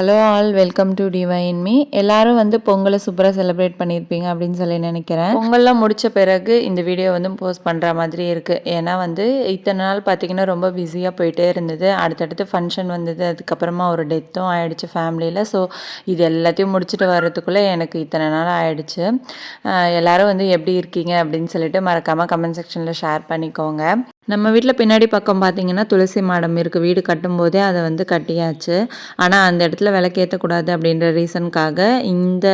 Hello all, welcome to divine me. எல்லாரும் வந்து பொங்கலை சூப்பராக செலிப்ரேட் பண்ணியிருப்பீங்க அப்படின்னு சொல்லி நினைக்கிறேன். பொங்கல்லாம் முடித்த பிறகு இந்த வீடியோ வந்து போஸ்ட் பண்ணுற மாதிரி இருக்குது. ஏன்னா வந்து இத்தனை நாள் பார்த்திங்கன்னா ரொம்ப பிஸியாக போயிட்டே இருந்தது. அடுத்தடுத்து ஃபங்க்ஷன் வந்தது, அதுக்கப்புறமா ஒரு டெத்தும் ஆகிடுச்சு ஃபேமிலியில். ஸோ இது எல்லாத்தையும் முடிச்சுட்டு வர்றதுக்குள்ளே எனக்கு இத்தனை நாள் ஆகிடுச்சு. எல்லோரும் வந்து எப்படி இருக்கீங்க அப்படின்னு சொல்லிட்டு மறக்காமல் கமெண்ட் செக்ஷனில் ஷேர் பண்ணிக்கோங்க. நம்ம வீட்டில் பின்னாடி பக்கம் பார்த்திங்கன்னா துளசி மாடம் இருக்குது. வீடு கட்டும்போதே அதை வந்து கட்டியாச்சு. ஆனால் அந்த இடத்துல விளக்கேற்றக்கூடாது அப்படின்ற ரீசனுக்காக இந்த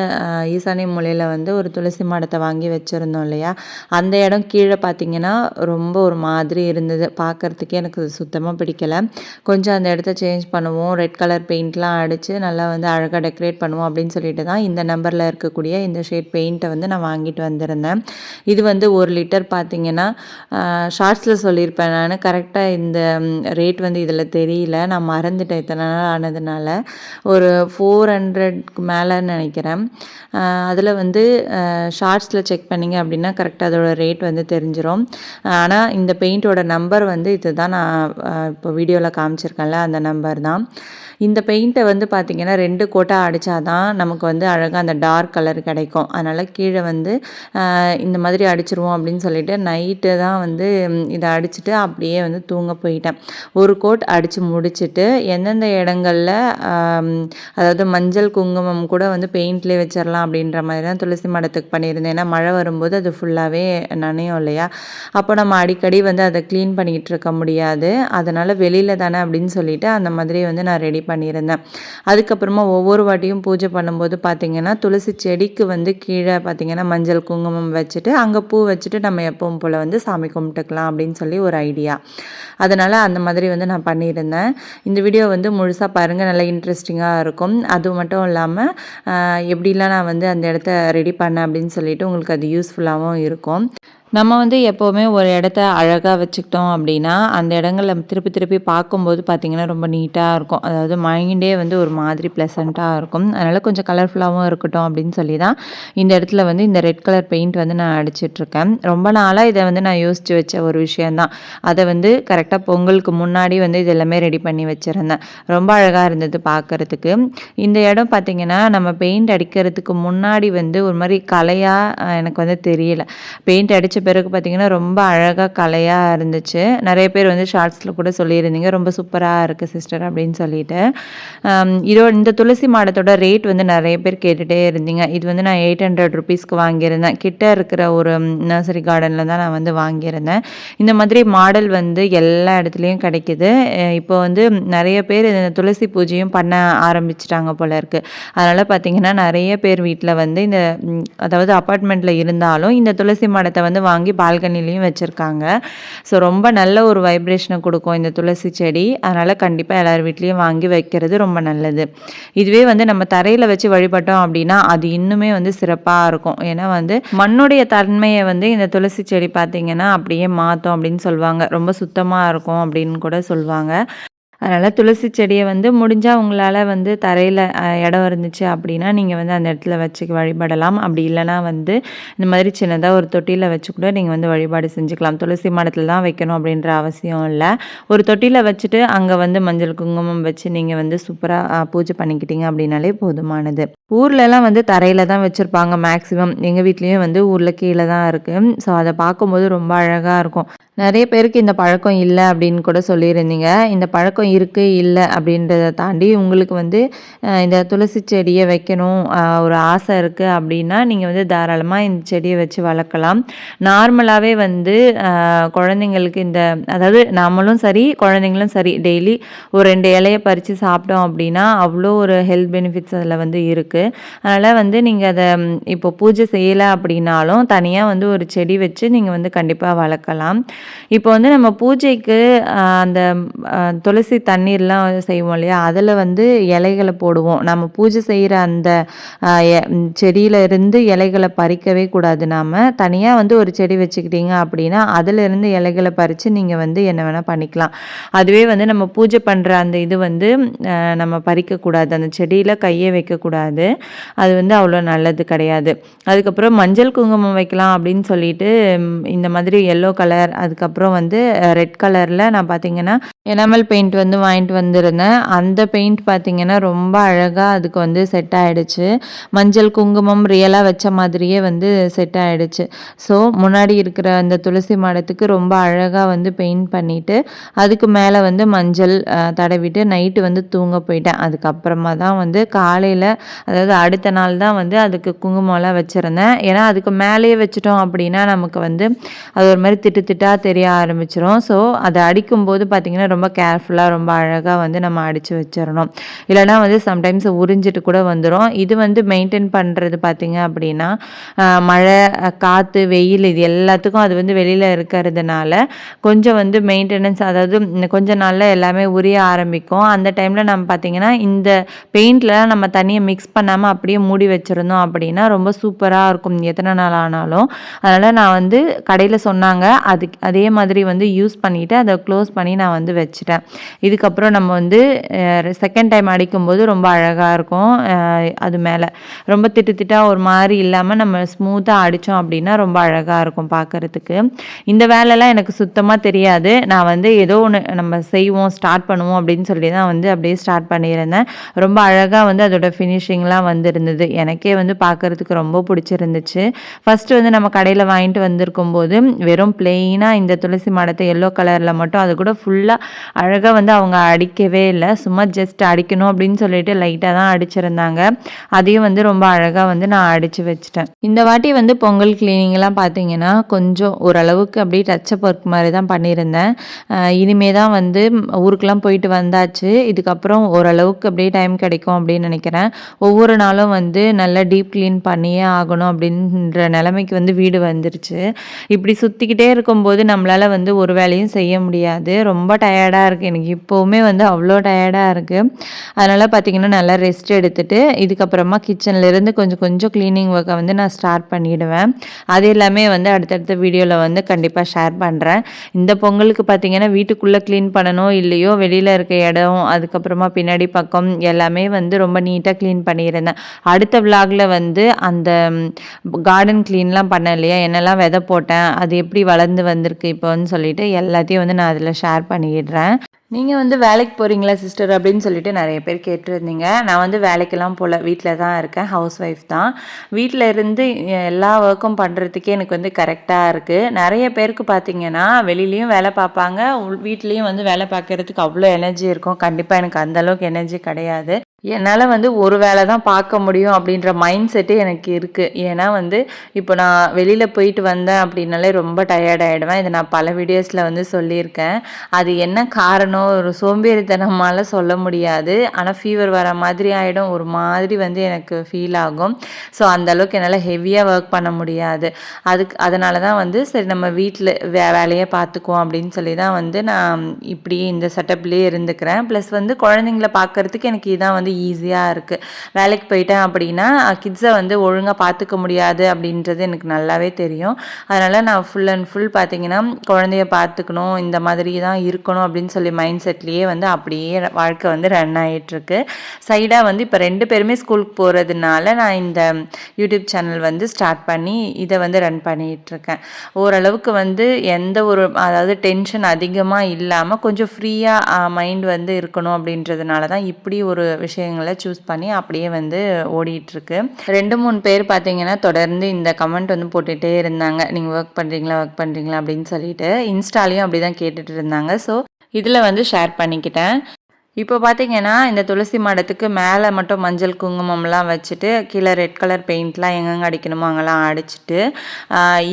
ஈசானிய மூலையில் வந்து ஒரு துளசி மாடத்தை வாங்கி வச்சுருந்தோம் இல்லையா. அந்த இடம் கீழே பார்த்திங்கன்னா ரொம்ப ஒரு மாதிரி இருந்தது. பார்க்குறதுக்கே எனக்கு சுத்தமாக பிடிக்கலை. கொஞ்சம் அந்த இடத்த சேஞ்ச் பண்ணுவோம், ரெட் கலர் பெயிண்ட்லாம் அடித்து நல்லா வந்து அழகாக டெக்கரேட் பண்ணுவோம் அப்படின்னு சொல்லிட்டு தான் இந்த நம்பரில் இருக்கக்கூடிய இந்த ஷேட் பெயிண்ட்டை வந்து நான் வாங்கிட்டு வந்திருந்தேன். இது வந்து 1 லிட்டர் பார்த்திங்கன்னா ஷார்ட்ஸில் சொல்லியிருப்பேன் நான். கரெக்டாக இந்த ரேட் வந்து இதில் தெரியல, நான் மறந்துட்டேன் இத்தனை நாள் ஆனதுனால. ஒரு 400க்கு மேலேன்னு நினைக்கிறேன். அதில் வந்து ஷார்ட்ஸில் செக் பண்ணிங்க அப்படின்னா கரெக்டாக அதோட ரேட் வந்து தெரிஞ்சிடும். ஆனால் இந்த பெயிண்ட்டோட நம்பர் வந்து இது தான், நான் இப்போ வீடியோவில் காமிச்சிருக்கேன்ல அந்த நம்பர் தான். இந்த பெயிண்ட்டை வந்து பார்த்திங்கன்னா 2 கோட்டாக அடித்தா தான் நமக்கு வந்து அழகாக அந்த டார்க் கலர் கிடைக்கும். அதனால் கீழே வந்து இந்த மாதிரி அடிச்சிருவோம் அப்படின்னு சொல்லிட்டு நைட்டு தான் வந்து இதை அடிச்சுட்டு அப்படியே வந்து தூங்க போயிட்டேன். ஒரு கோட் அடித்து முடிச்சுட்டு எந்தெந்த இடங்களில் அதாவது மஞ்சள் குங்குமம் கூட வந்து பெயிண்ட்லேயே வச்சிடலாம் அப்படின்ற மாதிரி தான் துளசி மடத்துக்கு பண்ணியிருந்தேன். ஏன்னா மழை வரும்போது அது ஃபுல்லாகவே நனையும் இல்லையா. அப்போ நம்ம அடிக்கடி வந்து அதை க்ளீன் பண்ணிக்கிட்டு இருக்க முடியாது. அதனால் வெளியில் தானே அப்படின்னு சொல்லிட்டு அந்த மாதிரி வந்து நான் ரெடி பண்ணியிருந்தேன். அதுக்கப்புறமா ஒவ்வொரு வாட்டியும் பூஜை பண்ணும்போது பார்த்திங்கன்னா துளசி செடிக்கு வந்து கீழே பார்த்திங்கன்னா மஞ்சள் குங்குமம் வச்சுட்டு அங்கே பூ வச்சுட்டு நம்ம எப்பவும் போல் வந்து சாமி கும்பிட்டுக்கலாம் அப்படின்னு சொல்லி ஒரு ஐடியா. அதனால் அந்த மாதிரி வந்து நான் பண்ணியிருந்தேன். இந்த வீடியோ வந்து முழுசாக பாருங்கள், நல்லா இன்ட்ரெஸ்டிங்காக இருக்கும். அது மட்டும் இல்லாமல் எப்படிலாம் நான் வந்து அந்த இடத்த ரெடி பண்ணேன் அப்படின்னு சொல்லிட்டு உங்களுக்கு அது யூஸ்ஃபுல்லாகவும் இருக்கும். நம்ம வந்து எப்போவுமே ஒரு இடத்த அழகாக வச்சுக்கிட்டோம் அப்படின்னா அந்த இடங்களில் திருப்பி திருப்பி பார்க்கும்போது பார்த்திங்கன்னா ரொம்ப நீட்டாக இருக்கும். அதாவது மைண்டே வந்து ஒரு மாதிரி ப்ளசண்ட்டாக இருக்கும். அதனால் கொஞ்சம் கலர்ஃபுல்லாகவும் இருக்கட்டும் அப்படின்னு சொல்லி தான் இந்த இடத்துல வந்து இந்த ரெட் கலர் பெயிண்ட் வந்து நான் அடிச்சிட்ருக்கேன். ரொம்ப நாளாக இதை வந்து நான் யோசித்து வச்ச ஒரு விஷயந்தான். அதை வந்து கரெக்டாக பொங்கலுக்கு முன்னாடி வந்து இது எல்லாமே ரெடி பண்ணி வச்சுருந்தேன். ரொம்ப அழகாக இருந்தது பார்க்குறதுக்கு. இந்த இடம் பார்த்திங்கன்னா நம்ம பெயிண்ட் அடிக்கிறதுக்கு முன்னாடி வந்து ஒரு மாதிரி கலையாக எனக்கு வந்து தெரியல. பெயிண்ட் அடித்த பிறகு பார்த்திங்கன்னா ரொம்ப அழகாக கலையாக இருந்துச்சு. நிறைய பேர் வந்து ஷார்ட்ஸில் கூட சொல்லியிருந்தீங்க ரொம்ப சூப்பராக இருக்குது சிஸ்டர் அப்படின்னு சொல்லிட்டு. இந்த துளசி மாடத்தோட ரேட் வந்து நிறைய பேர் கேட்டுகிட்டே இருந்தீங்க. இது வந்து நான் 800 ருபீஸ்க்கு வாங்கியிருந்தேன். கிட்ட இருக்கிற ஒரு நர்சரி கார்டனில் தான் நான் வந்து வாங்கியிருந்தேன். இந்த மாதிரி மாடல் வந்து எல்லா இடத்துலையும் கிடைக்கிது. இப்போ வந்து நிறைய பேர் இந்த துளசி பூஜையும் பண்ண ஆரம்பிச்சிட்டாங்க போல இருக்குது. அதனால் பார்த்திங்கன்னா நிறைய பேர் வீட்டில் வந்து இந்த அதாவது அப்பார்ட்மெண்ட்டில் இருந்தாலும் இந்த துளசி மாடத்தை வந்து வாங்கி பால்கனிலையும் வச்சுருக்காங்க. ஸோ ரொம்ப நல்ல ஒரு வைப்ரேஷனை கொடுக்கும் இந்த துளசி செடி. அதனால் கண்டிப்பாக எல்லார் வீட்லேயும் வாங்கி வைக்கிறது ரொம்ப நல்லது. இதுவே வந்து நம்ம தரையில் வச்சு வழிபட்டோம் அப்படின்னா அது இன்னுமே வந்து சிறப்பாக இருக்கும். ஏன்னா வந்து மண்ணுடைய தன்மையை வந்து இந்த துளசி செடி பார்த்திங்கன்னா அப்படியே மாற்றும் அப்படின்னு சொல்லுவாங்க. ரொம்ப சுத்தமாக இருக்கும் அப்படின்னு கூட சொல்லுவாங்க. அதனால் துளசி செடியை வந்து முடிஞ்சால் உங்களால் வந்து தரையில் இடம் இருந்துச்சு அப்படின்னா நீங்கள் வந்து அந்த இடத்துல வச்சு வழிபடலாம். அப்படி இல்லைனா வந்து இந்த மாதிரி சின்னதாக ஒரு தொட்டியில் வச்சு கூட நீங்கள் வந்து வழிபாடு செஞ்சுக்கலாம். துளசி மாடத்தில் தான் வைக்கணும் அப்படின்ற அவசியம் இல்லை. ஒரு தொட்டியில் வச்சுட்டு அங்கே வந்து மஞ்சள் குங்குமம் வச்சு நீங்கள் வந்து சூப்பராக பூஜை பண்ணிக்கிட்டீங்க அப்படின்னாலே போதுமானது. ஊர்லலாம் வந்து தரையில் தான் வச்சுருப்பாங்க மேக்ஸிமம். எங்கள் வீட்லேயும் வந்து ஊரில் கீழே தான் இருக்குது. ஸோ அதை பார்க்கும்போது ரொம்ப அழகாக இருக்கும். நிறைய பேருக்கு இந்த பழக்கம் இல்லை அப்படின்னு கூட சொல்லியிருந்தீங்க. இந்த பழக்கம் இருக்குது இல்லை அப்படின்றத தாண்டி உங்களுக்கு வந்து இந்த துளசி செடியை வைக்கணும் ஒரு ஆசை இருக்குது அப்படின்னா நீங்கள் வந்து தாராளமாக இந்த செடியை வச்சு வளர்க்கலாம். நார்மலாகவே வந்து குழந்தைங்களுக்கு அதாவது நம்மளும் சரி குழந்தைங்களும் சரி டெய்லி ஒரு 2 இலையை பறித்து சாப்பிட்டோம் அப்படின்னா அவ்வளோ ஒரு ஹெல்த் பெனிஃபிட்ஸ் அதில் வந்து இருக்குது. அதனால் வந்து நீங்கள் அதை இப்போ பூஜை செய்யலை அப்படின்னாலும் தனியாக வந்து ஒரு செடி வச்சு நீங்கள் வந்து கண்டிப்பாக வளர்க்கலாம். இப்போ வந்து நம்ம பூஜைக்கு அந்த துளசி தண்ணீர்லாம் செய்வோம் இல்லையா, அதில் வந்து இலைகளை போடுவோம். நம்ம பூஜை செய்கிற அந்த செடியில் இருந்து இலைகளை பறிக்கவே கூடாது. நாம் தனியாக வந்து ஒரு செடி வச்சுக்கிட்டீங்க அப்படின்னா அதிலிருந்து இலைகளை பறித்து நீங்கள் வந்து என்ன வேணால் பண்ணிக்கலாம். அதுவே வந்து நம்ம பூஜை பண்ணுற அந்த இது வந்து நம்ம பறிக்கக்கூடாது. அந்த செடியில் கையை வைக்கக்கூடாது. அது வந்து அவ்வளோ நல்லது கிடையாது. அதுக்கப்புறம் மஞ்சள் குங்குமம் வைக்கலாம் அப்படின்னு சொல்லிட்டு இந்த மாதிரி எல்லோ கலர் அதுக்கப்புறம் வந்து ரெட் கலரில் நான் பார்த்தீங்கன்னா எனாமல் பெயிண்ட் வந்து வாங்கிட்டு வந்திருந்தேன். அந்த பெயிண்ட் பார்த்தீங்கன்னா ரொம்ப அழகாக அதுக்கு வந்து செட் ஆகிடுச்சு. மஞ்சள் குங்குமம் ரியலாக வச்ச மாதிரியே வந்து செட் ஆகிடுச்சு. ஸோ முன்னாடி இருக்கிற அந்த துளசி மாடத்துக்கு ரொம்ப அழகாக வந்து பெயிண்ட் பண்ணிவிட்டு அதுக்கு மேலே வந்து மஞ்சள் தடவிட்டு நைட்டு வந்து தூங்க போயிட்டேன். அதுக்கப்புறமா தான் வந்து காலையில் அதாவது அடுத்த நாள் தான் வந்து அதுக்கு குங்குமம்லாம் வச்சுருந்தேன். ஏன்னா அதுக்கு மேலேயே வச்சுட்டோம் அப்படின்னா நமக்கு வந்து அது ஒரு மாதிரி திட்டு திட்டாக தெரிய ஆரம்பிச்சிடும். ஸோ அதை அடிக்கும்போது பார்த்திங்கன்னா ரொம்ப கேர்ஃபுல்லாக ரொம்ப அழகாக வந்து நம்ம அடித்து வச்சிடணும். இல்லைனா வந்து சம்டைம்ஸ் உறிஞ்சிட்டு கூட வந்துடும். இது வந்து மெயின்டைன் பண்ணுறது பார்த்திங்க அப்படின்னா மழை காற்று வெயில் இது எல்லாத்துக்கும் அது வந்து வெளியில் இருக்கிறதுனால கொஞ்சம் வந்து மெயின்டெனன்ஸ் அதாவது கொஞ்சம் நாளில் எல்லாமே உரிய ஆரம்பிக்கும். அந்த டைமில் நம்ம பார்த்திங்கன்னா இந்த பெயிண்ட்லாம் நம்ம தண்ணியை மிக்ஸ் பண்ணாமல் அப்படியே மூடி வச்சுருந்தோம் அப்படின்னா ரொம்ப சூப்பராக இருக்கும் எத்தனை நாள் ஆனாலும். அதனால் நான் வந்து கடையில் சொன்னாங்க அதே மாதிரி வந்து யூஸ் பண்ணிவிட்டு அதை க்ளோஸ் பண்ணி நான் வந்து வச்சுட்டேன். இதுக்கப்புறம் நம்ம வந்து செகண்ட் டைம் அடிக்கும்போது ரொம்ப அழகாக இருக்கும். அது மேலே ரொம்ப திட்டு திட்டாக ஒரு மாதிரி இல்லாமல் நம்ம ஸ்மூத்தாக அடித்தோம் அப்படின்னா ரொம்ப அழகாக இருக்கும் பார்க்குறதுக்கு. இந்த வேலைலாம் எனக்கு சுத்தமாக தெரியாது. நான் வந்து ஏதோ ஒன்று நம்ம செய்வோம் ஸ்டார்ட் பண்ணுவோம் அப்படின்னு சொல்லி தான் வந்து அப்படியே ஸ்டார்ட் பண்ணியிருந்தேன். ரொம்ப அழகாக வந்து அதோட ஃபினிஷிங்லாம் வந்துருந்தது. எனக்கே வந்து பார்க்குறதுக்கு ரொம்ப பிடிச்சிருந்துச்சு. ஃபஸ்ட்டு வந்து நம்ம கடையில் வாங்கிட்டு வந்திருக்கும்போது வெறும் பிளெயினாக இந்த துளசி மாடத்தை எல்லோ கலரில் மட்டும் அது கூட ஃபுல்லாக அழகாக வந்து அவங்க அடிக்கவே இல்லை. சும்மா ஜஸ்ட் அடிக்கணும் அப்படின்னு சொல்லிட்டு லைட்டாக தான் அடிச்சிருந்தாங்க. அதையும் வந்து ரொம்ப அழகாக வந்து நான் அடித்து வச்சுட்டேன். இந்த வாட்டி வந்து பொங்கல் கிளீனிங்லாம் பார்த்தீங்கன்னா கொஞ்சம் ஓரளவுக்கு அப்படியே டச்சப் ஒர்க் மாதிரி தான் பண்ணியிருந்தேன். இனிமே தான் வந்து ஊருக்கெலாம் போயிட்டு வந்தாச்சு. இதுக்கப்புறம் ஓரளவுக்கு அப்படியே டைம் கிடைக்கும் அப்படின்னு நினைக்கிறேன். ஒவ்வொரு நாளும் வந்து நல்லா டீப் க்ளீன் பண்ணியே ஆகணும் அப்படின்ற நிலைமைக்கு வந்து வீடு வந்துருச்சு. இப்படி சுற்றிக்கிட்டே இருக்கும்போது நம்மளால் வந்து ஒரு வேலையும் செய்ய முடியாது. ரொம்ப டயர்டாக இருக்குது. எனக்கு இப்போவுமே வந்து அவ்வளோ டயர்டாக இருக்குது. அதனால் பார்த்திங்கன்னா நல்லா ரெஸ்ட் எடுத்துகிட்டு இதுக்கப்புறமா கிச்சன்லேருந்து கொஞ்சம் கொஞ்சம் க்ளீனிங் ஒர்க்கை வந்து நான் ஸ்டார்ட் பண்ணிவிடுவேன். அது எல்லாமே வந்து அடுத்தடுத்த வீடியோவில் வந்து கண்டிப்பாக ஷேர் பண்ணுறேன். இந்த பொங்கலுக்கு பார்த்திங்கன்னா வீட்டுக்குள்ளே க்ளீன் பண்ணணும் இல்லையோ வெளியில் இருக்க இடம் அதுக்கப்புறமா பின்னாடி பக்கம் எல்லாமே வந்து ரொம்ப நீட்டாக க்ளீன் பண்ணியிருந்தேன். அடுத்த விலாகில் வந்து அந்த கார்டன் க்ளீன்லாம் பண்ணேன் இல்லையா, என்னெல்லாம் விதை போட்டேன் அது எப்படி வளர்ந்து வந்திருக்கு இப்போன்னு சொல்லிட்டு எல்லாத்தையும் வந்து நான் அதில் ஷேர் பண்ணிடுறேன். நீங்கள் வந்து வேலைக்கு போகிறீங்களா சிஸ்டர் அப்படின்னு சொல்லிட்டு நிறைய பேர் கேட்டிருந்தீங்க. நான் வந்து வேலைக்கெல்லாம் போகல, வீட்டில் தான் இருக்கேன். ஹவுஸ் ஒய்ஃப் தான். வீட்டில் இருந்து எல்லா ஒர்க்கும் பண்ணுறதுக்கே எனக்கு வந்து கரெக்டாக இருக்குது. நிறைய பேருக்கு பார்த்திங்கன்னா வெளிலேயும் வேலை பார்ப்பாங்க, வீட்லேயும் வந்து வேலை பார்க்குறதுக்கு அவ்வளோ எனர்ஜி இருக்கும். கண்டிப்பாக எனக்கு அந்தளவுக்கு எனர்ஜி கிடையாது. என்னால் வந்து ஒரு வேலை தான் பார்க்க முடியும் அப்படின்ற மைண்ட் செட்டே எனக்கு இருக்குது. ஏன்னா வந்து இப்போ நான் வெளியில் போயிட்டு வந்தேன் அப்படின்னாலே ரொம்ப டயர்ட் ஆகிடுவேன். இதை நான் பல வீடியோஸில் வந்து சொல்லியிருக்கேன். அது என்ன காரணம் ஒரு சோம்பேறித்தனமால சொல்ல முடியாது. ஆனால் ஃபீவர் வர மாதிரி ஆகிடும், ஒரு மாதிரி வந்து எனக்கு ஃபீல் ஆகும். ஸோ அந்தளவுக்கு என்னால் ஹெவியாக ஒர்க் பண்ண முடியாது. அதனால தான் வந்து சரி நம்ம வீட்டில் வேலையை பார்த்துக்குவோம் அப்படின்னு சொல்லி தான் வந்து நான் இப்படி இந்த செட்டப்லேயே இருந்துக்கிறேன். ப்ளஸ் வந்து குழந்தைங்கள பார்க்குறதுக்கு எனக்கு இதான் வந்து ஈஸியாக இருக்குது. வேலைக்கு போயிட்டேன் அப்படின்னா கிட்ஸை வந்து ஒழுங்காக பார்த்துக்க முடியாது அப்படின்றது எனக்கு நல்லாவே தெரியும். அதனால் நான் ஃபுல் அண்ட் ஃபுல் பார்த்திங்கன்னா குழந்தைய பார்த்துக்கணும் இந்த மாதிரி தான் இருக்கணும் அப்படின்னு சொல்லி மைண்ட் செட்லேயே வந்து அப்படியே வாழ்க்கை வந்து ரன் ஆகிட்டுருக்கு. சைடாக வந்து இப்போ 2 பேருமே ஸ்கூலுக்கு போகிறதுனால நான் இந்த யூடியூப் சேனல் வந்து ஸ்டார்ட் பண்ணி இதை வந்து ரன் பண்ணிகிட்ருக்கேன். ஓரளவுக்கு வந்து எந்த ஒரு அதாவது டென்ஷன் அதிகமாக இல்லாமல் கொஞ்சம் ஃப்ரீயாக மைண்ட் வந்து இருக்கணும் அப்படின்றதுனால தான் இப்படி ஒரு விஷயங்களை சூஸ் பண்ணி அப்படியே வந்து ஓடிட்டுருக்கு. 2-3 பேர் பார்த்தீங்கன்னா தொடர்ந்து இந்த கமெண்ட் வந்து போட்டுகிட்டே இருந்தாங்க, நீங்கள் ஒர்க் பண்ணுறீங்களா அப்படின்னு சொல்லிட்டு. இன்ஸ்டாலையும் அப்படி தான் கேட்டுட்டு இருந்தாங்க. ஸோ இதில் வந்து ஷேர் பண்ணிக்கிட்டேன். இப்போ பார்த்தீங்கன்னா இந்த துளசி மாடத்துக்கு மேலே மட்டும் மஞ்சள் குங்குமம்லாம் வச்சுட்டு கீழே ரெட் கலர் பெயிண்ட்லாம் எங்கெங்கே அடிக்கணுமோ அங்கெல்லாம் அடிச்சுட்டு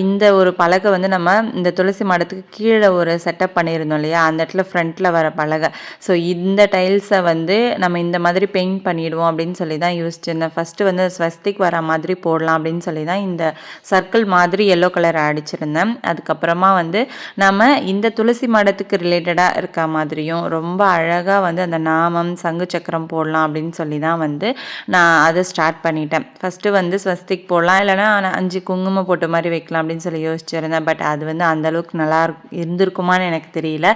இந்த ஒரு பலகை வந்து நம்ம இந்த துளசி மாடத்துக்கு கீழே ஒரு செட்டப் பண்ணியிருந்தோம் இல்லையா, அந்த இடத்துல ஃப்ரண்ட்டில் வர பலகை. ஸோ இந்த டைல்ஸை வந்து நம்ம இந்த மாதிரி பெயிண்ட் பண்ணிவிடுவோம் அப்படின்னு சொல்லி தான் யோசிச்சிருந்தேன். ஃபஸ்ட்டு வந்து ஸ்வஸ்திக் வர மாதிரி போடலாம் அப்படின்னு சொல்லி தான் இந்த சர்க்கிள் மாதிரி எல்லோ கலர் அடிச்சிருந்தேன். அதுக்கப்புறமா வந்து நம்ம இந்த துளசி மாடத்துக்கு ரிலேட்டடாக இருக்க மாதிரியும் ரொம்ப அழகாக வந்து அந்த அந்த நாமம் சங்கு சக்கரம் போடலாம் அப்படின்னு சொல்லி தான் வந்து நான் அதை ஸ்டார்ட் பண்ணிட்டேன். ஃபஸ்ட்டு வந்து ஸ்வஸ்திக் போடலாம், இல்லைனா 5 குங்குமம் போட்ட மாதிரி வைக்கலாம் அப்படின்னு சொல்லி யோசிச்சிருந்தேன். பட் அது வந்து அந்தளவுக்கு நல்லா இருந்திருக்குமான்னு எனக்கு தெரியல.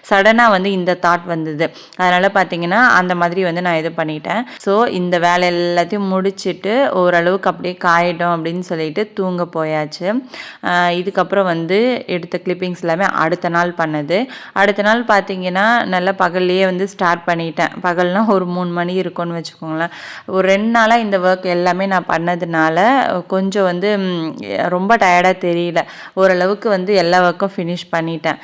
சடனாக வந்து இந்த தாட் வந்தது. அதனால் பார்த்தீங்கன்னா அந்த மாதிரி வந்து நான் இது பண்ணிட்டேன். ஸோ இந்த வேலை எல்லாத்தையும் முடிச்சுட்டு ஓரளவுக்கு அப்படியே காயிட்டோம் அப்படின்னு சொல்லிட்டு தூங்க போயாச்சு. இதுக்கப்புறம் வந்து எடுத்த கிளிப்பிங்ஸ் எல்லாமே அடுத்த நாள் பண்ணது. அடுத்த நாள் பார்த்தீங்கன்னா நல்லா பகல்லையே வந்து ஸ்டார்ட் பண்ணிட்டேன். பகல்னால் ஒரு 3 மணி இருக்கும்னு வச்சுக்கோங்களேன். ஒரு 2 நாளாக இந்த ஒர்க் எல்லாமே நான் பண்ணதுனால கொஞ்சம் வந்து ரொம்ப டயர்டாக தெரியல. ஓரளவுக்கு வந்து எல்லா ஒர்க்கும் ஃபினிஷ் பண்ணிட்டேன்.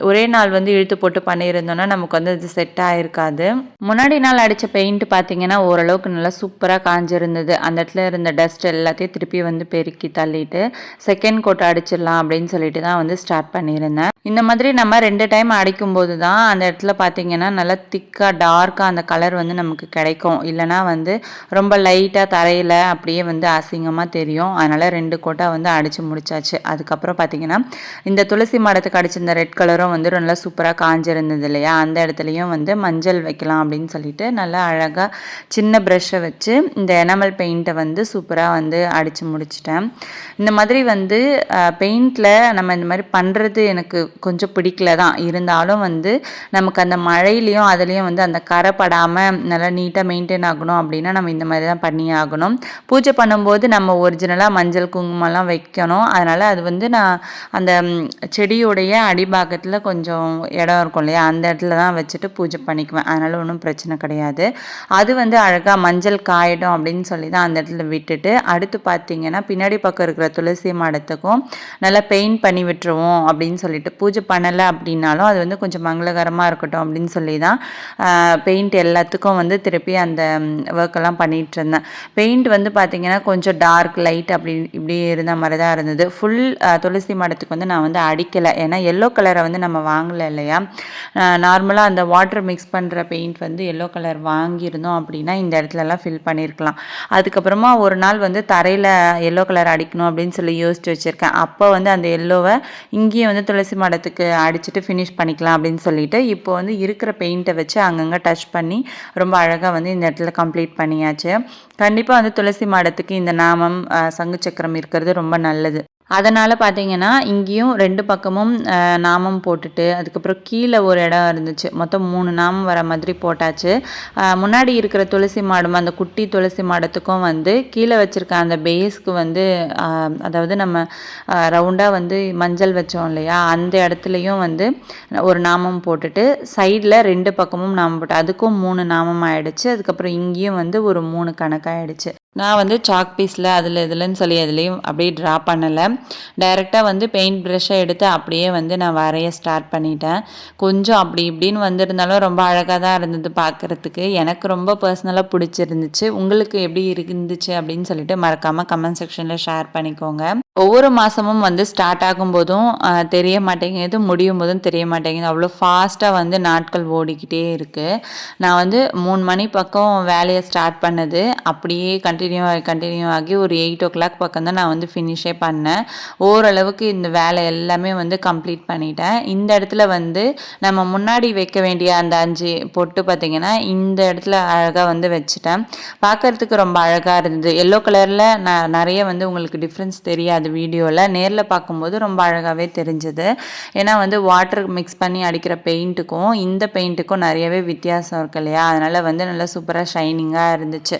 ஒரே நாள் வந்து இழுத்து போட்டு பண்ணியிருந்தோன்னா நமக்கு வந்து அது செட் ஆகிருக்காது. முன்னாடி நாள் அடித்த பெயிண்ட் பார்த்தீங்கன்னா ஓரளவுக்கு நல்லா சூப்பராக காஞ்சிருந்தது. அந்த இடத்துல இருந்த டஸ்ட் எல்லாத்தையும் திருப்பி வந்து பெருக்கி தள்ளிட்டு செகண்ட் கோட் அடிச்சிடலாம் அப்படின்னு சொல்லிட்டு தான் வந்து ஸ்டார்ட் பண்ணியிருந்தேன். இந்த மாதிரி நம்ம 2 டைம் அடிக்கும்போது தான் அந்த இடத்துல பார்த்தீங்கன்னா நல்லா திக்காக டார்க்காக அந்த கலர் வந்து நமக்கு கிடைக்கும். இல்லைனா வந்து ரொம்ப லைட்டாக தரையில் அப்படியே வந்து அசிங்கமாக தெரியும். அதனால் 2 கோட்டாக வந்து அடித்து முடிச்சாச்சு. அதுக்கப்புறம் பார்த்தீங்கன்னா இந்த துளசி மாடத்துக்கு அடிச்சிருந்த ரெட் கலரும் வந்து நல்லா சூப்பராக காஞ்சிருந்தது இல்லையா, அந்த இடத்துலையும் வந்து மஞ்சள் வைக்கலாம் அப்படின்னு சொல்லிட்டு நல்லா அழகாக சின்ன ப்ரஷ்ஷை வச்சு இந்த எனாமல் பெயிண்ட்டை வந்து சூப்பராக வந்து அடித்து முடிச்சிட்டேன். இந்த மாதிரி வந்து பெயிண்டில் நம்ம இந்த மாதிரி பண்ணுறது எனக்கு கொஞ்சம் பிடிக்கல தான். இருந்தாலும் வந்து நமக்கு அந்த மழையிலையும் அதுலேயும் வந்து அந்த கரை படாமல் நல்லா நீட்டாக மெயின்டைன் ஆகணும் அப்படின்னா நம்ம இந்த மாதிரி தான் பண்ணி ஆகணும். பூஜை பண்ணும்போது நம்ம ஒரிஜினலாக மஞ்சள் குங்குமம்லாம் வைக்கணும். அதனால் அது வந்து நான் அந்த செடியோடைய அடிபாகத்தில் கொஞ்சம் இடம் இருக்கும் இல்லையா, அந்த இடத்துல தான் வச்சுட்டு பூஜை பண்ணிக்குவேன். அதனால் ஒன்றும் பிரச்சனை கிடையாது. அது வந்து அழகாக மஞ்சள் காயிடும் அப்படின்னு சொல்லி தான் அந்த இடத்துல விட்டுட்டு அடுத்து பார்த்தீங்கன்னா பின்னாடி பக்கம் இருக்கிற துளசி மாடத்துக்கும் நல்லா பெயிண்ட் பண்ணி விட்டுருவோம் அப்படின்னு சொல்லிட்டு, பூஜை பண்ணலை அப்படின்னாலும் அது வந்து கொஞ்சம் மங்களகரமாக இருக்கட்டும் அப்படின்னு சொல்லி தான் பெயிண்ட் எல்லாத்துக்கும் வந்து திருப்பி அந்த ஒர்க்கெல்லாம் பண்ணிகிட்டு இருந்தேன். பெயிண்ட் வந்து பார்த்திங்கன்னா கொஞ்சம் டார்க் லைட் இப்படி இருந்த மாதிரி தான் இருந்தது. ஃபுல் துளசி மாடத்துக்கு வந்து நான் வந்து அடிக்கலை. ஏன்னா எல்லோ கலரை வந்து நம்ம வாங்கலை இல்லையா. நார்மலாக அந்த வாட்டர் மிக்ஸ் பண்ணுற பெயிண்ட் வந்து எல்லோ கலர் வாங்கியிருந்தோம் அப்படின்னா இந்த இடத்துலலாம் ஃபில் பண்ணியிருக்கலாம். அதுக்கப்புறமா ஒரு நாள் வந்து தரையில் எல்லோ கலர் அடிக்கணும் அப்படின்னு சொல்லி யோசிச்சு வச்சுருக்கேன். அப்போ வந்து அந்த எல்லோவை இங்கேயே வந்து துளசி மாடத்துக்கு அடிச்சுட்டு ஃபினிஷ் பண்ணிக்கலாம் அப்படின்னு சொல்லிட்டு இப்போ வந்து இருக்கிற பெயிண்ட்டை வச்சு அங்கங்கே டச் பண்ணி ரொம்ப அழகாக வந்து இந்த இடத்துல கம்ப்ளீட் பண்ணியாச்சு. கண்டிப்பாக வந்து துளசி மாடத்துக்கு இந்த நாமம் சங்கு சக்கரம் இருக்கிறது ரொம்ப நல்லது. அதனால் பார்த்தீங்கன்னா இங்கேயும் 2 பக்கமும் நாமம் போட்டுட்டு அதுக்கப்புறம் கீழே ஒரு இடம் இருந்துச்சு. மொத்தம் 3 நாமம் வர மாதிரி போட்டாச்சு. முன்னாடி இருக்கிற துளசி மாடம் அந்த குட்டி துளசி மாடத்துக்கும் வந்து கீழே வச்சுருக்க அந்த பேஸ்க்கு வந்து அதாவது நம்ம ரவுண்டாக வந்து மஞ்சள் வச்சோம் இல்லையா, அந்த இடத்துலையும் வந்து ஒரு நாமம் போட்டுட்டு சைடில் 2 பக்கமும் நாமம் போட்டு அதுக்கும் 3 நாமம் ஆகிடுச்சு. அதுக்கப்புறம் இங்கேயும் வந்து ஒரு 3 கணக்காகிடுச்சு. நான் வந்து சாக் பீஸில் அதில் இதுலன்னு சொல்லி அதுலேயும் அப்படியே ட்ரா பண்ணலை. டைரெக்டாக வந்து பெயிண்ட் ப்ரஷ்ஷை எடுத்து அப்படியே வந்து நான் வரைய ஸ்டார்ட் பண்ணிட்டேன். கொஞ்சம் அப்படி இப்படின்னு வந்திருந்தாலும் ரொம்ப அழகாக தான் இருந்தது பார்க்குறதுக்கு. எனக்கு ரொம்ப பர்சனலாக பிடிச்சிருந்துச்சு. உங்களுக்கு எப்படி இருந்துச்சு அப்படின்னு சொல்லிட்டு மறக்காமல் கமெண்ட் செக்ஷனில் ஷேர் பண்ணிக்கோங்க. ஒவ்வொரு மாதமும் வந்து ஸ்டார்ட் ஆகும்போதும் தெரிய மாட்டேங்குது, முடியும் போதும் தெரிய மாட்டேங்குது. அவ்வளோ ஃபாஸ்ட்டாக வந்து நாட்கள் ஓடிக்கிட்டே இருக்குது. நான் வந்து 3 மணி பக்கம் வேலையை ஸ்டார்ட் பண்ணது அப்படியே கண்டினியூ ஆகி ஒரு 8 o'clock பக்கம் தான் நான் வந்து ஃபினிஷே பண்ணேன். ஓரளவுக்கு இந்த வேலை எல்லாமே வந்து கம்ப்ளீட் பண்ணிட்டேன். இந்த இடத்துல வந்து நம்ம முன்னாடி வைக்க வேண்டிய அந்த 5 பொட்டு பார்த்திங்கன்னா இந்த இடத்துல அழகாக வந்து வச்சுட்டேன். பார்க்குறதுக்கு ரொம்ப அழகாக இருந்தது. எல்லோ கலரில் நான் நிறைய வந்து உங்களுக்கு டிஃப்ரென்ஸ் தெரியாது வீடியோவில், நேரில் பார்க்கும்போது ரொம்ப அழகாகவே தெரிஞ்சது. ஏன்னா வந்து வாட்டர் மிக்ஸ் பண்ணி அடிக்கிற பெயிண்ட்டுக்கும் இந்த பெயிண்ட்டுக்கும் நிறையவே வித்தியாசம் இருக்கு இல்லையா, அதனால் வந்து நல்லா சூப்பராக ஷைனிங்காக இருந்துச்சு.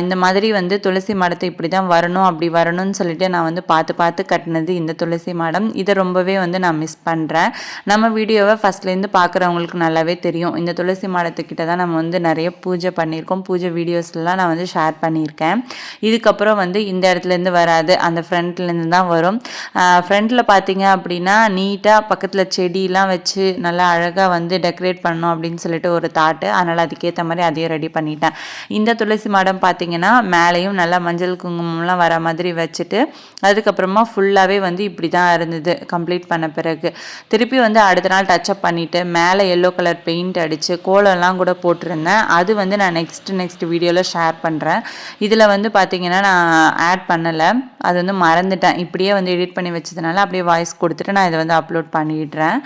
இந்த மாதிரி வந்து துளசி மாடத்தை இப்படி தான் வரணும் அப்படி வரணும்னு சொல்லிட்டு நான் வந்து பார்த்து கட்டினது இந்த துளசி மாடம். இதை ரொம்பவே வந்து நான் மிஸ் பண்ணுறேன். நம்ம வீடியோவை ஃபஸ்ட்லேருந்து பார்க்குறவங்களுக்கு நல்லாவே தெரியும். இந்த துளசி மாடத்துக்கிட்ட தான் நம்ம வந்து நிறைய பூஜை பண்ணியிருக்கோம். பூஜை வீடியோஸ்லாம் நான் வந்து ஷேர் பண்ணியிருக்கேன். இதுக்கப்புறம் வந்து இந்த இடத்துலேருந்து வராது, அந்த ஃப்ரண்ட்லேருந்து தான் வரும். ஃப்ரண்ட்டில் பார்த்தீங்க அப்படின்னா நீட்டாக பக்கத்தில் செடியெலாம் வச்சு நல்லா அழகாக வந்து டெக்கரேட் பண்ணணும் அப்படின்னு சொல்லிட்டு ஒரு தாட்டு. அதனால் அதுக்கேற்ற மாதிரி அதையும் ரெடி பண்ணிட்டேன். இந்த துளசி மாடம் பார்த்தீங்கன்னா மேலேயும் நல்லா மஞ்சள் குங்குமம்லாம் வர மாதிரி வச்சுட்டு அதுக்கப்புறமா ஃபுல்லாகவே வந்து இப்படி தான் இருந்தது கம்ப்ளீட் பண்ண பிறகு. திருப்பி வந்து அடுத்த நாள் டச்சப் பண்ணிவிட்டு மேலே எல்லோ கலர் பெயிண்ட் அடித்து கோலம்லாம் கூட போட்டிருந்தேன். அது வந்து நான் நெக்ஸ்ட் வீடியோவில் ஷேர் பண்ணுறேன். இதில் வந்து பார்த்திங்கன்னா நான் ஆட் பண்ணலை, அது வந்து மறந்துட்டேன். இப்படியே வந்து எடிட் பண்ணி வச்சதுனால அப்படியே வாய்ஸ் கொடுத்துட்டு நான் இதை வந்து அப்லோட் பண்ணிடுறேன்.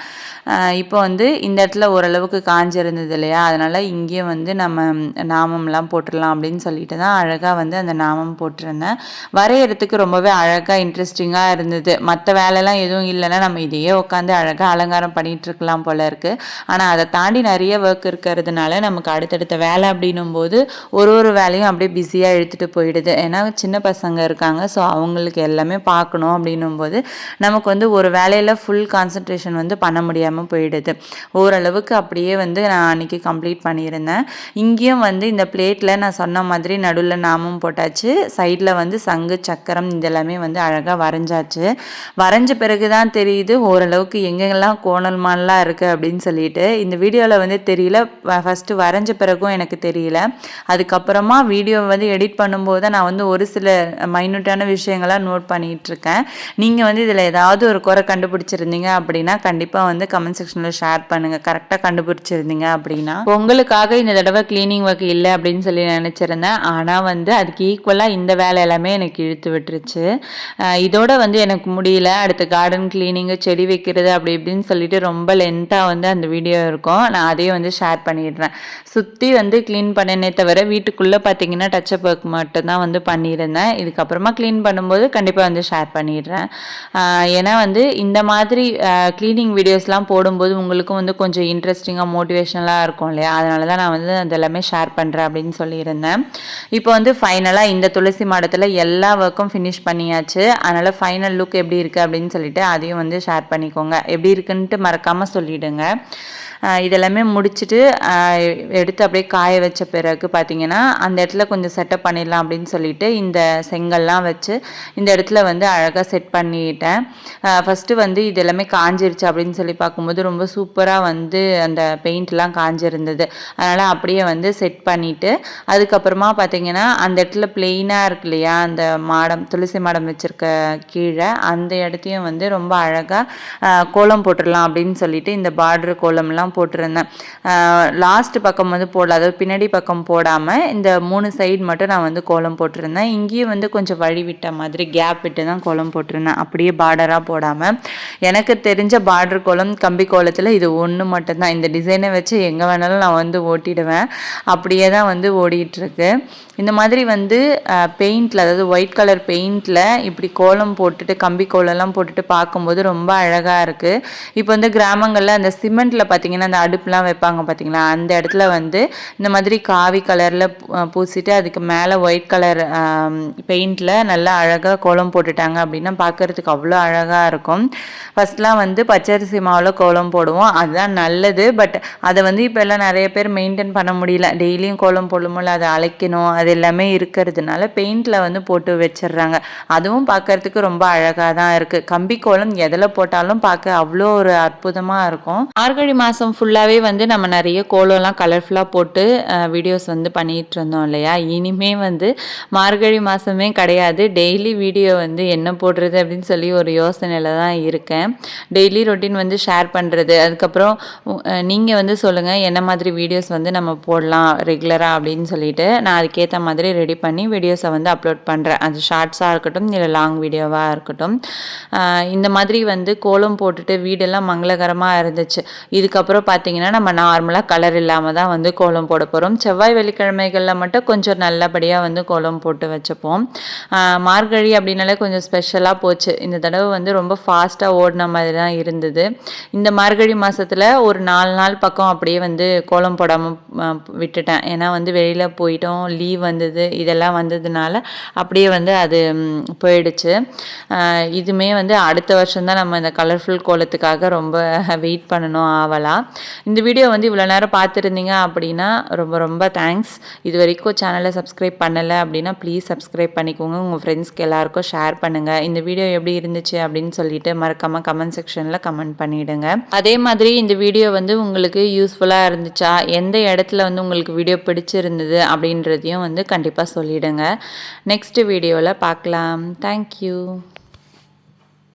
இப்போ வந்து இந்த இடத்துல ஓரளவுக்கு காஞ்சிருந்தது இல்லையா, அதனால் இங்கேயும் வந்து நம்ம நாமம்லாம் போட்டுடலாம் அப்படின்னு சொல்லிட்டு தான் அழகாக வந்து அந்த நாமம் போட்டிருந்தேன். வரையறதுக்கு ரொம்பவே அழகாக இன்ட்ரெஸ்டிங்காக இருந்தது. மற்ற வேலைலாம் எதுவும் இல்லைன்னா நம்ம இதையே உட்காந்து அழகாக அலங்காரம் பண்ணிகிட்டு இருக்கலாம் போல இருக்குது. ஆனால் அதை தாண்டி நிறைய ஒர்க் இருக்கிறதுனால நமக்கு அடுத்தடுத்த வேலை அப்படின்னும் போது ஒரு வேலையும் அப்படியே பிஸியாக இழுத்துட்டு போயிடுது. ஏன்னா சின்ன பசங்க இருக்காங்க, ஸோ அவங்களுக்கு எல்லாமே பார்க்கணும் அப்படின்னும் போது நமக்கு வந்து ஒரு வேலையில் ஃபுல் கான்சன்ட்ரேஷன் வந்து பண்ண முடியாமல் போயிடுது. ஓரளவுக்கு அப்படியே வந்து நான் அன்றைக்கி கம்ப்ளீட் பண்ணியிருந்தேன். இங்கேயும் வந்து இந்த பிளேட்டில் நான் சொன்ன மாதிரி நடுவில் நாமம் போட்டாச்சு, சைடில் வந்து சங்கு சக்கரம் இதெல்லாமே வந்து அழகாக வரைஞ்சாச்சு. வரைஞ்ச பிறகு தான் தெரியுது ஓரளவுக்கு எங்கெங்கெல்லாம் கோணல்மான்லாம் இருக்குது அப்படின்னு சொல்லிட்டு. இந்த வீடியோவில் வந்து தெரியல, ஃபஸ்ட்டு வரைஞ்ச பிறகும் எனக்கு தெரியல. அதுக்கப்புறமா வீடியோ வந்து எடிட் பண்ணும்போது தான் நான் வந்து ஒரு சில மைன்யூட்டான விஷயங்கள்லாம் நோட் பண்ணிகிட்ருக்கேன். நீங்கள் வந்து இதில் ஏதாவது ஒரு குறை கண்டுபிடிச்சிருந்தீங்க அப்படின்னா கண்டிப்பாக வந்து கமெண்ட் செக்ஷனில் ஷேர் பண்ணுங்கள். கரெக்டாக கண்டுபிடிச்சிருந்தீங்க அப்படின்னா. உங்களுக்காக இந்த தடவை க்ளீனிங் ஒர்க் இல்லை அப்படின்னு சொல்லி நினச்சிருந்தேன். ஆனால் வந்து அதுக்கு ஈக்குவலாக இந்த வேலை எல்லாமே எனக்கு இழுத்து விட்டுருச்சு. இதோட வந்து எனக்கு முடியல. அடுத்து கார்டன் கிளீனிங்கு, செடி வைக்கிறது அப்படி இப்படின்னு சொல்லிட்டு ரொம்ப லென்த்தாக வந்து அந்த வீடியோ இருக்கும். நான் அதையும் வந்து ஷேர் பண்ணிடுறேன். சுற்றி வந்து க்ளீன் பண்ணனே தவிர வீட்டுக்குள்ளே பார்த்தீங்கன்னா டச்சப் ஒர்க் மட்டும்தான் வந்து பண்ணியிருந்தேன். இதுக்கப்புறமா க்ளீன் பண்ணும்போது கண்டிப்பாக வந்து ஷேர் பண்ணிடுறேன். ஏன்னா வந்து இந்த மாதிரி க்ளீனிங் வீடியோஸ்லாம் போடும்போது உங்களுக்கும் வந்து கொஞ்சம் இன்ட்ரெஸ்டிங்காக மோட்டிவேஷனலாக இருக்கும் இல்லையா, அதனால தான் நான் வந்து அதெல்லாமே ஷேர் பண்ணுறேன் அப்படின்னு சொல்லியிருந்தேன். இப்போ வந்து ஃபைனலாக இந்த துளசி மாடத்தில் எல்லா ஒர்க்கும் ஃபினிஷ் பண்ணியாச்சு. அதனால் ஃபைனல் லுக் எப்படி இருக்குது அப்படின்னு சொல்லிட்டு அதையும் வந்து ஷேர் பண்ணிக்கோங்க. எப்படி இருக்குன்ட்டு மறக்காமல் சொல்லிவிடுங்க. இதெல்லாமே முடிச்சுட்டு எடுத்து அப்படியே காய வச்ச பிறகு பார்த்திங்கன்னா அந்த இடத்துல கொஞ்சம் செட்டப் பண்ணிடலாம் அப்படின்னு சொல்லிட்டு இந்த செங்கல்லாம் வச்சு இந்த இடத்துல வந்து அழகாக செட் பண்ணிட்டேன். ஃபஸ்ட்டு வந்து இது எல்லாமே காஞ்சிருச்சு அப்படின்னு சொல்லி பார்க்கும்போது ரொம்ப சூப்பராக வந்து அந்த பெயிண்ட்லாம் காஞ்சிருந்தது. அதனால் அப்படியே வந்து செட் பண்ணிவிட்டு அதுக்கப்புறமா பார்த்திங்கன்னா அந்த இடத்துல பிளெயினாக இருக்கு இல்லையா, அந்த மாடம் துளசி மாடம் வச்சுருக்க கீழே அந்த இடத்தையும் வந்து ரொம்ப அழகாக கோலம் போட்டுடலாம் அப்படின்னு சொல்லிட்டு இந்த பார்டர் கோலம்லாம் போட்டிருந்தேன். லாஸ்ட் பக்கம் வந்து போடல, அதாவது பின்னாடி பக்கம் போடாமல் இந்த 3 சைடு மட்டும் நான் வந்து கோலம் போட்டிருந்தேன். இங்கேயும் வந்து கொஞ்சம் வழி விட்ட மாதிரி கேப் விட்டு தான் கோலம் போட்டிருந்தேன், அப்படியே பார்டராக போடாமல். எனக்கு தெரிஞ்ச பார்டர் கோலம் கம்பி கோலத்தில் இது ஒன்று மட்டும்தான். இந்த டிசைனை வச்சு எங்கே வேணாலும் நான் வந்து ஓட்டிடுவேன், அப்படியே தான் வந்து ஓடிட்டுருக்கு. இந்த மாதிரி வந்து பெயிண்டில், அதாவது ஒயிட் கலர் பெயிண்டில் இப்படி கோலம் போட்டுட்டு கம்பி கோலம்லாம் போட்டுட்டு பார்க்கும்போது ரொம்ப அழகாக இருக்குது. இப்போ வந்து கிராமங்களில் அந்த சிமெண்ட்டில் பார்த்திங்கன்னா அந்த அடுப்புலாம் வைப்பாங்க பார்த்திங்களா, அந்த இடத்துல வந்து இந்த மாதிரி காவி கலரில் பூசிட்டு அதுக்கு மேலே ஒயிட் கலர் பெயிண்டில் நல்லா அழகாக கோலம் போட்டுட்டாங்க அப்படின்னா பார்க்குறதுக்கு அவ்வளோ அழகாக இருக்கும். ஃபஸ்ட்லாம் வந்து பச்சரிசி மாவில் கோலம் போடுவோம், அதுதான் நல்லது. பட் அதை வந்து இப்போ எல்லாம் நிறைய பேர் மெயின்டைன் பண்ண முடியல. டெய்லியும் கோலம் போடும்போது அதை அழைக்கணும், அது எல்லாமே இருக்கிறதுனால பெயிண்டில் வந்து போட்டு வச்சிடுறாங்க. அதுவும் பார்க்குறதுக்கு ரொம்ப அழகாக தான் இருக்குது. கம்பி கோலம் எதில் போட்டாலும் பார்க்க அவ்வளோ ஒரு அற்புதமாக இருக்கும். மார்கழி மாதம் ஃபுல்லாகவே வந்து நம்ம நிறைய கோலம்லாம் கலர்ஃபுல்லாக போட்டு வீடியோஸ் வந்து பண்ணிகிட்டு இருந்தோம் இல்லையா. இனிமே வந்து மார்கழி மாதமே கிடையாது, டெய்லி வீடியோ வந்து என்ன போடுறது அப்படின்னு சொல்லி ஒரு யோசனையில் தான் இருக்கேன். டெய்லி ரொட்டீன் வந்து ஷேர் பண்ணுறது, அதுக்கப்புறம் நீங்கள் வந்து சொல்லுங்கள் என்ன மாதிரி வீடியோஸ் வந்து நம்ம போடலாம் ரெகுலராக அப்படின்னு சொல்லிட்டு நான் அதுக்கேற்ற மாதிரி ரெடி பண்ணி வீடியோஸை வந்து அப்லோட் பண்ணுறேன். அது ஷார்ட்ஸாக இருக்கட்டும் இல்லை லாங் வீடியோவாக இருக்கட்டும். இந்த மாதிரி வந்து கோலம் போட்டுட்டு வீடெல்லாம் மங்களகரமாக இருந்துச்சு. இதுக்கப்புறம் பார்த்தீங்கன்னா நம்ம நார்மலாக கலர் இல்லாமல் தான் வந்து கோலம் போட போகிறோம். செவ்வாய் வெள்ளிக்கிழமைகளில் மட்டும் கொஞ்சம் நல்லபடியாக வந்து கோலம் போட்டு வச்சுப்போம். மார்கழி அப்படின்னாலே கொஞ்சம் ஸ்பெஷலாக போச்சு. இந்த தடவை வந்து ரொம்ப ஃபாஸ்ட்டாக ஓடின மாதிரி தான் இருந்தது. இந்த மார்கழி மாதத்தில் ஒரு 4 நாள் பக்கம் அப்படியே வந்து கோலம் போடாமல் விட்டுட்டேன். ஏன்னா வந்து வெளியில் போயிட்டோம், லீவ் வந்தது, இதெல்லாம் வந்ததுனால அப்படியே வந்து அது போயிடுச்சு. இதுமே வந்து அடுத்த வருஷம் தான் நம்ம இந்த கலர்ஃபுல் கோலத்துக்காக ரொம்ப வெயிட் பண்ணணும் ஆவலாம். இந்த வீடியோ வந்து இவ்வளோ நேரம் பார்த்துருந்தீங்க அப்படின்னா ரொம்ப ரொம்ப தேங்க்ஸ். இது வரைக்கும் சேனலை சப்ஸ்கிரைப் பண்ணலை அப்படின்னா ப்ளீஸ் சப்ஸ்கிரைப் பண்ணிக்கோங்க. உங்கள் ஃப்ரெண்ட்ஸ்க்கு எல்லாருக்கும் ஷேர் பண்ணுங்கள். இந்த வீடியோ எப்படி இருந்துச்சு அப்படின்னு சொல்லிட்டு மறக்காமல் கமெண்ட் செக்ஷனில் கமெண்ட் பண்ணிவிடுங்க. அதே மாதிரி இந்த வீடியோ வந்து உங்களுக்கு யூஸ்ஃபுல்லாக இருந்துச்சா, எந்த இடத்துல வந்து உங்களுக்கு வீடியோ பிடிச்சிருந்தது அப்படின்றதையும் வந்து கண்டிப்பாக சொல்லிவிடுங்க. நெக்ஸ்ட் வீடியோவில் பார்க்கலாம். தேங்க்யூ.